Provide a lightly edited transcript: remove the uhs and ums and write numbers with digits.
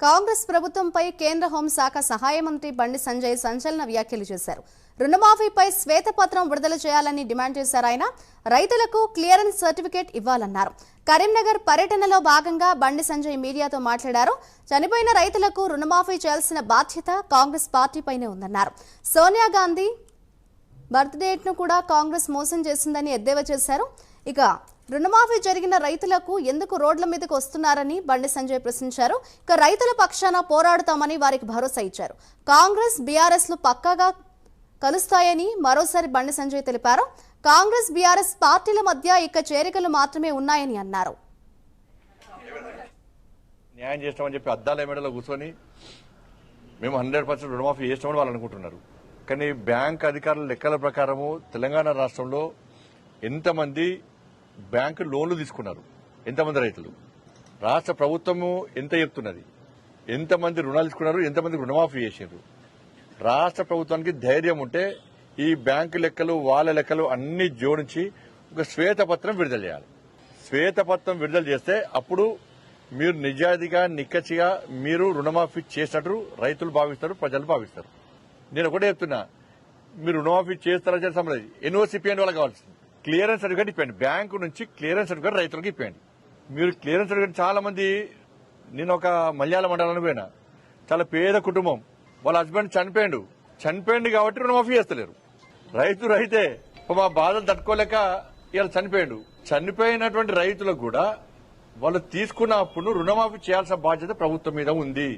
కాంగ్రెస్ ప్రభుత్వంపై కేంద్ర హోంశాఖ సహాయ మంత్రి బండి సంజయ్ సంచలన వ్యాఖ్యలు చేశారు. రుణమాఫీపై శ్వేతపత్రం విడుదల చేయాలని డిమాండ్ చేశారు. ఆయన రైతులకు క్లియరెన్స్ సర్టిఫికేట్ ఇవ్వాలన్నారు. కరీంనగర్ పర్యటనలో భాగంగా బండి సంజయ్ మీడియాతో మాట్లాడారు. చనిపోయిన రైతులకు రుణమాఫీ చేయాల్సిన బాధ్యత కాంగ్రెస్ పార్టీపైనే ఉందన్నారు. సోనియా గాంధీ బర్త్డేట్ను కూడా కాంగ్రెస్ మోసం చేసిందని ఎద్దేవా చేశారు. ఇక రుణమాఫీ జరిగిన రైతులకు ఎందుకు రోడ్ల మీదకు వస్తున్నారని బండి సంజయ్ ప్రశ్నించారు. ఇక రైతుల పక్షాన పోరాడుతామని వారికి భరోసా ఇచ్చారు. కాంగ్రెస్ బీఆర్ఎస్ లు పక్కాగా కలుస్తాయని మరోసారి బండి సంజయ్ తెలిపారు. కాంగ్రెస్ బీఆర్ఎస్ పార్టీల మధ్య ఇక చేరికలు మాత్రమే ఉన్నాయని అన్నారు. న్యాయం చేస్తామని చెప్పి అద్దాల మెడలో కూర్చొని మేము 100% రుణమాఫీ చేస్తామని వాళ్ళు అనుకుంటున్నారు. కానీ బ్యాంక్ అధికారుల లెక్కల ప్రకారము తెలంగాణ రాష్ట్రంలో ఎంతమంది బ్యాంకు లోన్లు తీసుకున్నారు, ఎంతమంది రైతులు, రాష్ట్ర ప్రభుత్వము ఎంత చెప్తున్నది, ఎంతమంది రుణాలు తీసుకున్నారు, ఎంతమంది రుణమాఫీ చేశారు. రాష్ట్ర ప్రభుత్వానికి ధైర్యం ఉంటే ఈ బ్యాంకు లెక్కలు వాళ్ళ లెక్కలు అన్ని జోడించి ఒక శ్వేతపత్రం విడుదల చేయాలి. శ్వేతపత్రం విడుదల చేస్తే అప్పుడు మీరు నిజాయితీగా నిక్కచ్చిగా మీరు రుణమాఫీ చేసినట్టు రైతులు భావిస్తారు, ప్రజలు భావిస్తారు. నేను ఒకటే చెప్తున్నా, మీరు రుణమాఫీ చేస్తారని చెప్పి సంబంధించి ఎన్ఓసిపిఎన్ వాళ్ళకి కావాల్సింది క్లియరెన్స్ సర్టిఫికేట్ ఇప్పండి. బ్యాంకు నుంచి క్లియరెన్స్ సర్టిఫికేట్ రైతులకు ఇప్పండి. మీరు క్లియరెన్స్ సర్టిఫికేట్ చాలా మంది, నేను ఒక మలయాళ మండలానికి పోయినా, చాలా పేద కుటుంబం, వాళ్ళ హస్బెండ్ చనిపోయిండు కాబట్టి రుణమాఫీ చేస్తలేరు. రైతే మా బాధలు తట్టుకోలేక ఇలా చనిపోయినటువంటి రైతులకు కూడా వాళ్ళు తీసుకున్న అప్పును రుణమాఫీ చేయాల్సిన బాధ్యత ప్రభుత్వం మీద ఉంది.